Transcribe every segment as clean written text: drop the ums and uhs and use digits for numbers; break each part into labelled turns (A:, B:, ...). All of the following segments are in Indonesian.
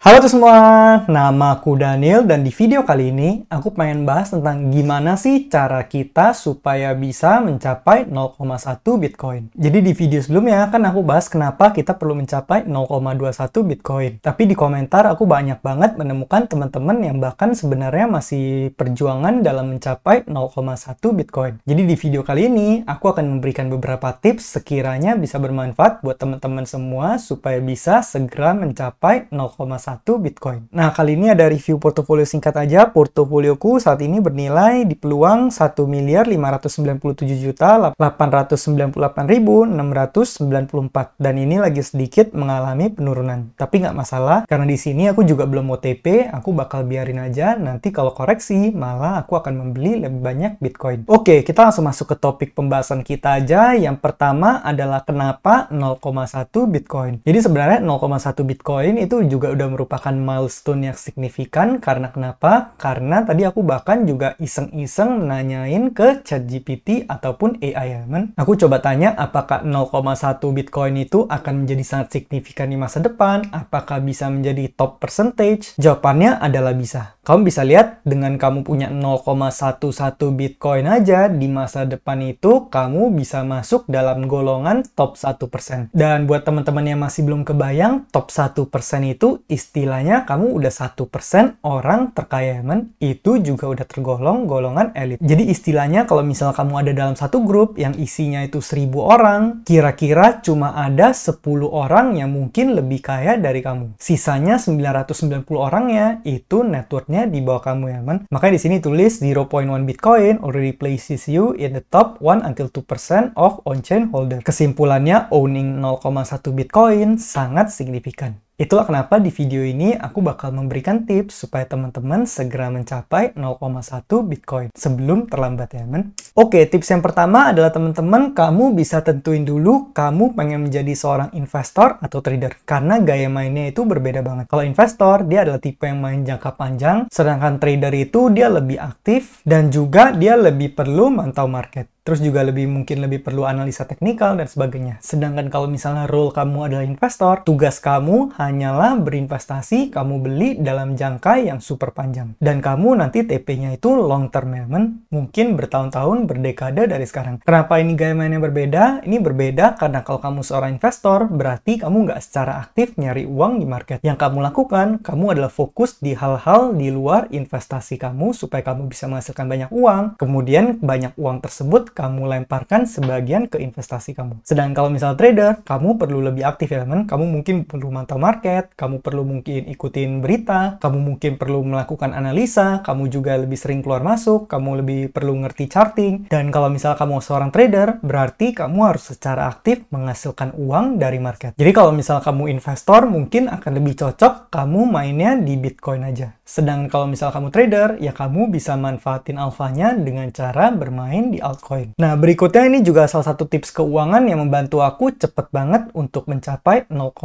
A: Halo semua, nama aku Daniel dan di video kali ini aku pengen bahas tentang gimana sih cara kita supaya bisa mencapai 0,1 Bitcoin. Jadi di video sebelumnya kan aku bahas kenapa kita perlu mencapai 0,21 Bitcoin. Tapi di komentar aku banyak banget menemukan teman-teman yang bahkan sebenarnya masih perjuangan dalam mencapai 0,1 Bitcoin. Jadi di video kali ini aku akan memberikan beberapa tips sekiranya bisa bermanfaat buat teman-teman semua supaya bisa segera mencapai 0,1 Bitcoin. Nah, kali ini ada review portofolio singkat aja. Portofolioku saat ini bernilai di peluang 1.597.898.694 dan ini lagi sedikit mengalami penurunan. Tapi nggak masalah, karena di sini aku juga belum OTP, aku bakal biarin aja. Nanti kalau koreksi, malah aku akan membeli lebih banyak Bitcoin. Oke, kita langsung masuk ke topik pembahasan kita aja. Yang pertama adalah kenapa 0,1 Bitcoin. Jadi sebenarnya 0,1 Bitcoin itu juga udah merupakan milestone yang signifikan. Karena kenapa? Karena tadi aku bahkan juga iseng-iseng nanyain ke ChatGPT ataupun AI teman. Aku coba tanya apakah 0,1 Bitcoin itu akan menjadi sangat signifikan di masa depan? Apakah bisa menjadi top percentage? Jawabannya adalah bisa. Kamu bisa lihat dengan kamu punya 0,11 Bitcoin aja di masa depan itu kamu bisa masuk dalam golongan top 1%. Dan buat teman-teman yang masih belum kebayang, top 1% itu istilahnya kamu udah 1% orang terkaya, men. Itu juga udah tergolong golongan elit. Jadi istilahnya kalau misal kamu ada dalam satu grup yang isinya itu 1000 orang, kira-kira cuma ada 10 orang yang mungkin lebih kaya dari kamu. Sisanya 990 orangnya itu networknya di bawah kamu ya, men. Makanya di sini tulis 0.1 Bitcoin already places you in the top 1 until 2% of on-chain holder. Kesimpulannya, owning 0,1 Bitcoin sangat signifikan. Itulah kenapa di video ini aku bakal memberikan tips supaya teman-teman segera mencapai 0,1 Bitcoin sebelum terlambat ya, men. Oke, tips yang pertama adalah teman-teman kamu bisa tentuin dulu kamu pengen menjadi seorang investor atau trader. Karena gaya mainnya itu berbeda banget. Kalau investor, dia adalah tipe yang main jangka panjang, sedangkan trader itu dia lebih aktif dan juga dia lebih perlu mantau market. Terus juga mungkin lebih perlu analisa teknikal dan sebagainya. Sedangkan kalau misalnya role kamu adalah investor, tugas kamu hanyalah berinvestasi, kamu beli dalam jangka yang super panjang. Dan kamu nanti TP-nya itu long term, men. Mungkin bertahun-tahun, berdekade dari sekarang. Kenapa ini gaya mainnya berbeda? Ini berbeda karena kalau kamu seorang investor, berarti kamu nggak secara aktif nyari uang di market. Yang kamu lakukan, kamu adalah fokus di hal-hal di luar investasi kamu supaya kamu bisa menghasilkan banyak uang. Kemudian banyak uang tersebut kamu lemparkan sebagian ke investasi kamu. Sedangkan kalau misal trader, kamu perlu lebih aktif ya, teman. Kamu mungkin perlu mantau market, kamu perlu mungkin ikutin berita, kamu mungkin perlu melakukan analisa, kamu juga lebih sering keluar masuk, kamu lebih perlu ngerti charting. Dan kalau misal kamu seorang trader, berarti kamu harus secara aktif menghasilkan uang dari market. Jadi kalau misal kamu investor, mungkin akan lebih cocok kamu mainnya di Bitcoin aja. Sedangkan kalau misal kamu trader, ya kamu bisa manfaatin alfanya dengan cara bermain di altcoin. Nah, berikutnya ini juga salah satu tips keuangan yang membantu aku cepet banget untuk mencapai 0,1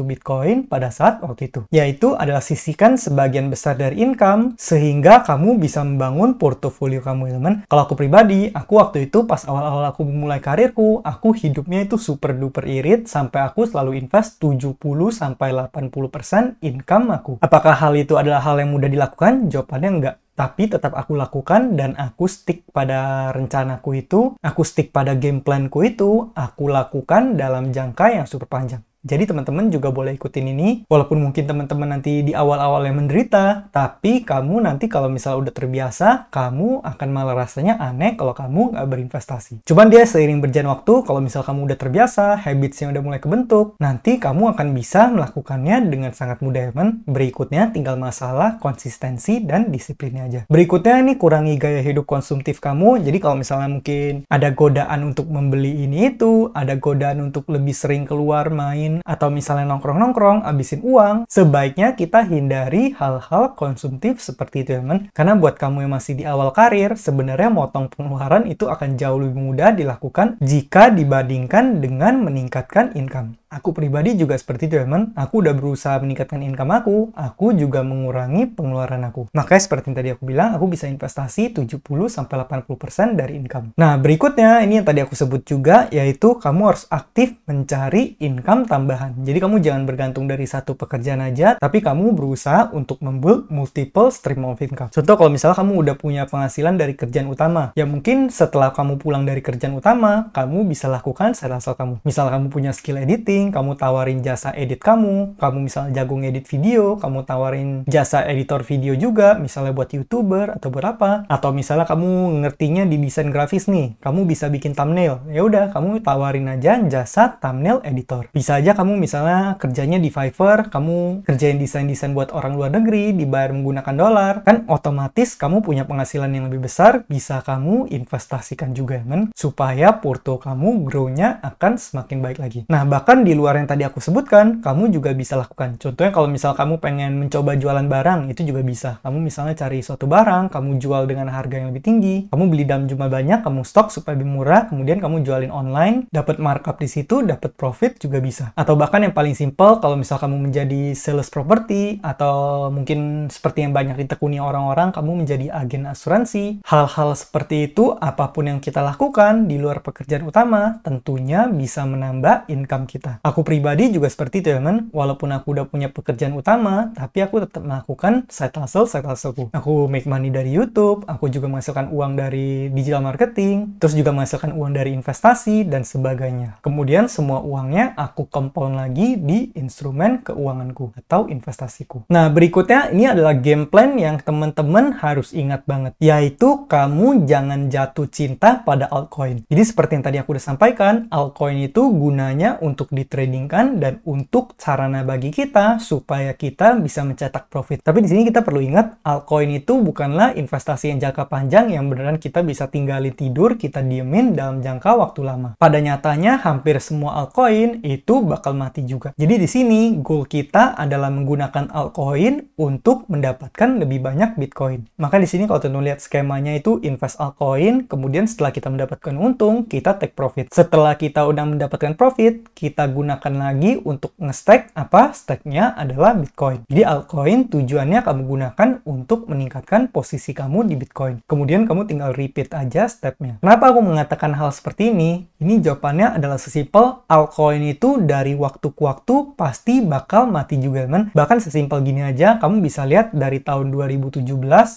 A: Bitcoin pada saat waktu itu. Yaitu adalah sisihkan sebagian besar dari income sehingga kamu bisa membangun portofolio kamu, teman. Kalau aku pribadi, aku waktu itu pas awal-awal aku memulai karirku, aku hidupnya itu super duper irit sampai aku selalu invest 70-80% income aku. Apakah hal itu adalah hal yang mudah dilakukan? Jawabannya enggak. Tapi tetap aku lakukan dan aku stick pada rencanaku itu, aku stick pada game planku itu, aku lakukan dalam jangka yang super panjang. Jadi teman-teman juga boleh ikutin ini, walaupun mungkin teman-teman nanti di awal-awal yang menderita, tapi kamu nanti kalau misalnya udah terbiasa, kamu akan malah rasanya aneh kalau kamu nggak berinvestasi. Cuman dia seiring berjalan waktu, kalau misal kamu udah terbiasa, habitsnya udah mulai kebentuk, nanti kamu akan bisa melakukannya dengan sangat mudah, teman. Berikutnya tinggal masalah konsistensi dan disiplinnya aja. Berikutnya ini kurangi gaya hidup konsumtif kamu. Jadi kalau misalnya mungkin ada godaan untuk membeli ini itu, ada godaan untuk lebih sering keluar main, atau misalnya nongkrong-nongkrong, abisin uang, sebaiknya kita hindari hal-hal konsumtif seperti itu, teman. Karena buat kamu yang masih di awal karir, sebenarnya motong pengeluaran itu akan jauh lebih mudah dilakukan jika dibandingkan dengan meningkatkan income. Aku pribadi juga seperti itu, teman. Aku udah berusaha meningkatkan income aku juga mengurangi pengeluaran aku. Makanya seperti yang tadi aku bilang, aku bisa investasi 70-80% dari income. Nah, berikutnya ini yang tadi aku sebut juga, yaitu kamu harus aktif mencari income tambahan. Jadi kamu jangan bergantung dari satu pekerjaan aja, tapi kamu berusaha untuk membuild multiple stream of income. Contoh kalau misalnya kamu udah punya penghasilan dari kerjaan utama, ya mungkin setelah kamu pulang dari kerjaan utama, kamu bisa lakukan side hustle kamu. Misal kamu punya skill editing, kamu tawarin jasa edit kamu misalnya jago ngedit video, kamu tawarin jasa editor video juga, misalnya buat YouTuber atau buat apa, atau misalnya kamu ngertinya di desain grafis nih, kamu bisa bikin thumbnail, ya udah kamu tawarin aja jasa thumbnail editor. Bisa aja kamu misalnya kerjanya di Fiverr, kamu kerjain desain-desain buat orang luar negeri, dibayar menggunakan dolar, kan otomatis kamu punya penghasilan yang lebih besar, bisa kamu investasikan juga, men, supaya porto kamu grow-nya akan semakin baik lagi. Nah, bahkan di luar yang tadi aku sebutkan, kamu juga bisa lakukan. Contohnya kalau misal kamu pengen mencoba jualan barang, itu juga bisa. Kamu misalnya cari suatu barang, kamu jual dengan harga yang lebih tinggi, kamu beli dalam jumlah banyak, kamu stok supaya lebih murah, kemudian kamu jualin online, dapat markup di situ, dapat profit juga bisa. Atau bahkan yang paling simple, kalau misal kamu menjadi sales property, atau mungkin seperti yang banyak ditekuni orang-orang, kamu menjadi agen asuransi. Hal-hal seperti itu, apapun yang kita lakukan di luar pekerjaan utama, tentunya bisa menambah income kita. Aku pribadi juga seperti itu, teman. Walaupun aku udah punya pekerjaan utama, tapi aku tetap melakukan side hustle-ku. Aku make money dari YouTube, aku juga menghasilkan uang dari digital marketing, terus juga menghasilkan uang dari investasi, dan sebagainya. Kemudian semua uangnya aku compound lagi di instrumen keuanganku atau investasiku. Nah, berikutnya ini adalah game plan yang teman-teman harus ingat banget, yaitu kamu jangan jatuh cinta pada altcoin. Jadi seperti yang tadi aku udah sampaikan, altcoin itu gunanya untuk ditradingkan dan untuk sarana bagi kita supaya kita bisa mencetak profit. Tapi di sini kita perlu ingat, altcoin itu bukanlah investasi yang jangka panjang yang beneran kita bisa tinggalin tidur, kita diemin dalam jangka waktu lama. Pada nyatanya, hampir semua altcoin itu bakal mati juga. Jadi di sini goal kita adalah menggunakan altcoin untuk mendapatkan lebih banyak Bitcoin. Maka di sini kalau teman-teman lihat skemanya itu invest altcoin, kemudian setelah kita mendapatkan untung, kita take profit. Setelah kita udah mendapatkan profit, kita gunakan lagi untuk nge-stack. Apa? Stacknya adalah Bitcoin. Jadi altcoin tujuannya kamu gunakan untuk meningkatkan posisi kamu di Bitcoin. Kemudian kamu tinggal repeat aja stepnya. Kenapa aku mengatakan hal seperti ini? Ini jawabannya adalah sesimpel, altcoin itu dari waktu ke waktu pasti bakal mati juga, teman. Bahkan sesimpel gini aja, kamu bisa lihat dari tahun 2017,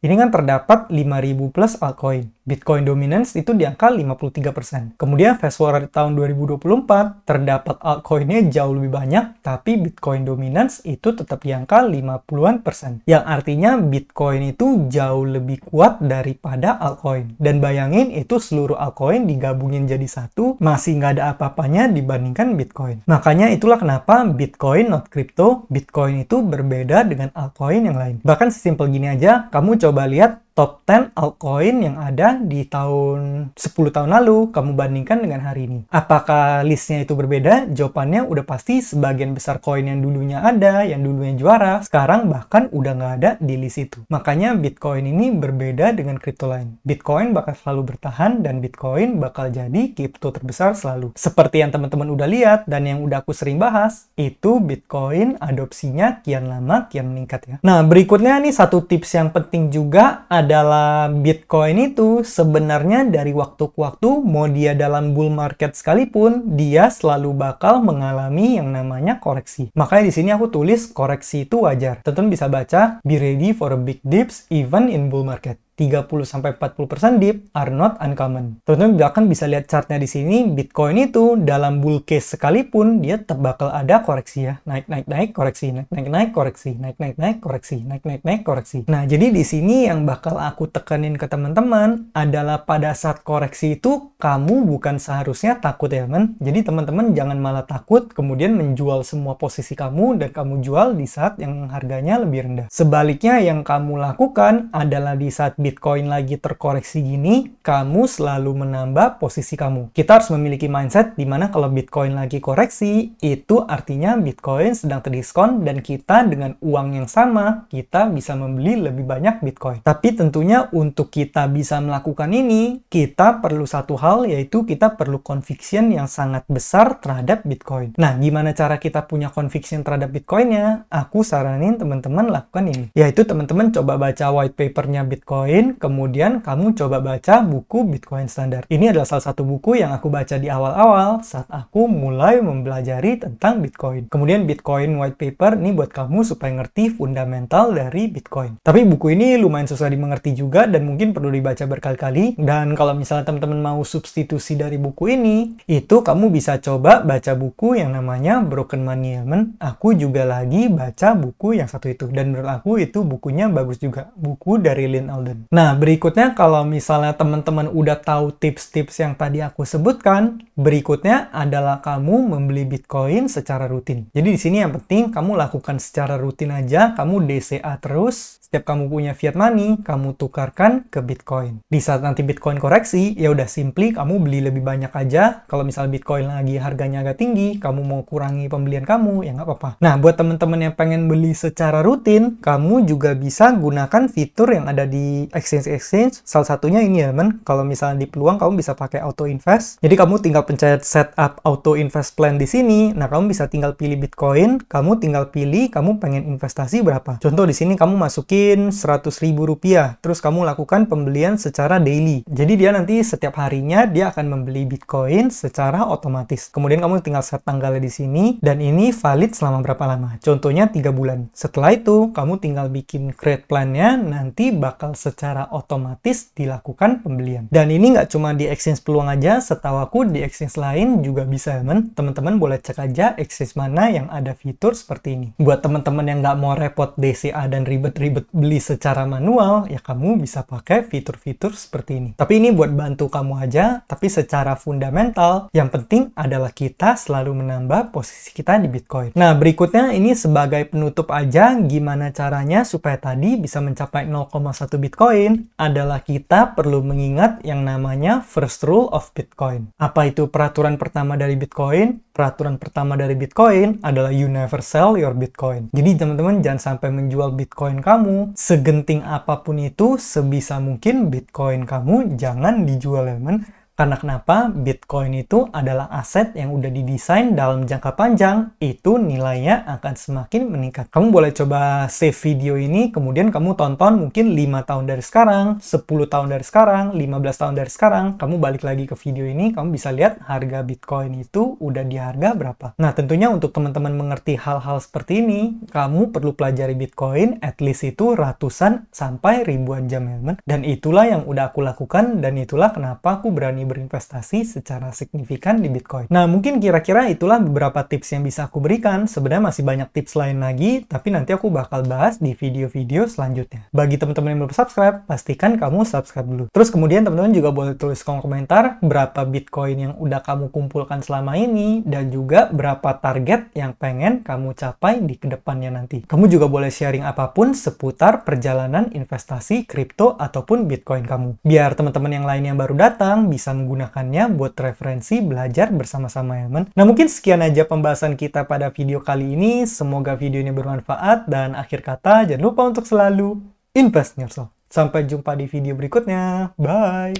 A: ini kan terdapat 5.000 plus altcoin. Bitcoin dominance itu di angka 53%. Kemudian fast forward tahun 2024, terdapat altcoinnya jauh lebih banyak, tapi Bitcoin dominance itu tetap di angka 50-an%. Yang artinya Bitcoin itu jauh lebih kuat daripada altcoin. Dan bayangin itu seluruh altcoin digabungin jadi satu, masih nggak ada apa-apanya dibandingkan Bitcoin. Makanya itulah kenapa Bitcoin not crypto, Bitcoin itu berbeda dengan altcoin yang lain. Bahkan sesimpel gini aja, kamu coba lihat top 10 altcoin yang ada di tahun 10 tahun lalu, kamu bandingkan dengan hari ini. Apakah listnya itu berbeda? Jawabannya udah pasti sebagian besar koin yang dulunya ada, yang dulunya juara, sekarang bahkan udah nggak ada di list itu. Makanya Bitcoin ini berbeda dengan kripto lain. Bitcoin bakal selalu bertahan dan Bitcoin bakal jadi kripto terbesar selalu. Seperti yang teman-teman udah lihat dan yang udah aku sering bahas, itu Bitcoin adopsinya kian lama kian meningkat ya. Nah, berikutnya nih satu tips yang penting juga adalah Bitcoin itu sebenarnya dari waktu ke waktu, mau dia dalam bull market sekalipun, dia selalu bakal mengalami yang namanya koreksi. Makanya di sini aku tulis koreksi itu wajar. Teman-teman bisa baca, be ready for a big dips even in bull market. 30-40% dip are not uncommon. Teman-teman bahkan bisa lihat chartnya di sini, Bitcoin itu dalam bull case sekalipun dia tetap bakal ada koreksi ya. Naik koreksi, naik koreksi, naik koreksi, naik koreksi. Nah, jadi di sini yang bakal aku tekanin ke teman-teman adalah pada saat koreksi itu kamu bukan seharusnya takut ya, teman. Jadi teman-teman jangan malah takut kemudian menjual semua posisi kamu dan kamu jual di saat yang harganya lebih rendah. Sebaliknya yang kamu lakukan adalah di saat Bitcoin lagi terkoreksi gini, kamu selalu menambah posisi kamu. Kita harus memiliki mindset di mana kalau Bitcoin lagi koreksi, itu artinya Bitcoin sedang terdiskon dan kita dengan uang yang sama, kita bisa membeli lebih banyak Bitcoin. Tapi tentunya untuk kita bisa melakukan ini, kita perlu satu hal, yaitu kita perlu conviction yang sangat besar terhadap Bitcoin. Nah, gimana cara kita punya conviction terhadap Bitcoinnya? Aku saranin teman-teman lakukan ini. Yaitu teman-teman coba baca white papernya Bitcoin, kemudian kamu coba baca buku Bitcoin Standard. Ini adalah salah satu buku yang aku baca di awal-awal saat aku mulai mempelajari tentang Bitcoin. Kemudian Bitcoin white paper ini buat kamu supaya ngerti fundamental dari Bitcoin. Tapi buku ini lumayan susah dimengerti juga dan mungkin perlu dibaca berkali-kali. Dan kalau misalnya teman-teman mau substitusi dari buku ini, itu kamu bisa coba baca buku yang namanya Broken Money Element. Aku juga lagi baca buku yang satu itu. Dan menurut aku itu bukunya bagus juga. Buku dari Lyn Alden. Nah, berikutnya kalau misalnya teman-teman udah tahu tips-tips yang tadi aku sebutkan, berikutnya adalah kamu membeli Bitcoin secara rutin. Jadi di sini yang penting kamu lakukan secara rutin aja, kamu DCA terus. Setiap kamu punya fiat money, kamu tukarkan ke Bitcoin. Di saat nanti Bitcoin koreksi, ya udah simply kamu beli lebih banyak aja. Kalau misalnya Bitcoin lagi harganya agak tinggi, kamu mau kurangi pembelian kamu, ya nggak apa-apa. Nah, buat teman-teman yang pengen beli secara rutin, kamu juga bisa gunakan fitur yang ada di exchange. Salah satunya ini ya, teman. Kalau misalnya di peluang, kamu bisa pakai auto invest. Jadi kamu tinggal pencet setup auto invest plan di sini. Nah, kamu bisa tinggal pilih Bitcoin, kamu tinggal pilih kamu pengen investasi berapa. Contoh di sini kamu masukin 100.000 rupiah, terus kamu lakukan pembelian secara daily. Jadi dia nanti setiap harinya dia akan membeli Bitcoin secara otomatis. Kemudian kamu tinggal set tanggalnya di sini, dan ini valid selama berapa lama? Contohnya 3 bulan. Setelah itu, kamu tinggal bikin create plan-nya, nanti bakal secara otomatis dilakukan pembelian. Dan ini nggak cuma di exchange peluang aja, setahu aku di exchange lain juga bisa, teman-teman boleh cek aja exchange mana yang ada fitur seperti ini. Buat teman-teman yang nggak mau repot DCA dan ribet-ribet beli secara manual, ya kamu bisa pakai fitur-fitur seperti ini. Tapi ini buat bantu kamu aja, tapi secara fundamental, yang penting adalah kita selalu menambah posisi kita di Bitcoin. Nah, berikutnya ini sebagai penutup aja, gimana caranya supaya tadi bisa mencapai 0,1 Bitcoin, adalah kita perlu mengingat yang namanya first rule of Bitcoin. Apa itu peraturan pertama dari Bitcoin? Peraturan pertama dari Bitcoin adalah you never sell your Bitcoin. Jadi teman-teman jangan sampai menjual Bitcoin kamu. Segenting apapun itu, sebisa mungkin Bitcoin kamu jangan dijual, teman. Karena kenapa? Bitcoin itu adalah aset yang udah didesain dalam jangka panjang, itu nilainya akan semakin meningkat. Kamu boleh coba save video ini, kemudian kamu tonton mungkin 5 tahun dari sekarang, 10 tahun dari sekarang, 15 tahun dari sekarang, kamu balik lagi ke video ini, kamu bisa lihat harga Bitcoin itu udah di harga berapa. Nah, tentunya untuk teman-teman mengerti hal-hal seperti ini, kamu perlu pelajari Bitcoin, at least itu ratusan sampai ribuan jam, teman. Dan itulah yang udah aku lakukan, dan itulah kenapa aku berani berinvestasi secara signifikan di Bitcoin. Nah, mungkin kira-kira itulah beberapa tips yang bisa aku berikan. Sebenarnya masih banyak tips lain lagi, tapi nanti aku bakal bahas di video-video selanjutnya. Bagi teman-teman yang belum subscribe, pastikan kamu subscribe dulu. Terus kemudian teman-teman juga boleh tulis kolom komentar berapa Bitcoin yang udah kamu kumpulkan selama ini, dan juga berapa target yang pengen kamu capai di kedepannya nanti. Kamu juga boleh sharing apapun seputar perjalanan investasi kripto ataupun Bitcoin kamu. Biar teman-teman yang lain yang baru datang bisa menggunakannya buat referensi belajar bersama-sama, ya, teman. Nah, mungkin sekian aja pembahasan kita pada video kali ini. Semoga video ini bermanfaat, dan akhir kata jangan lupa untuk selalu invest in yourself. Sampai jumpa di video berikutnya. Bye!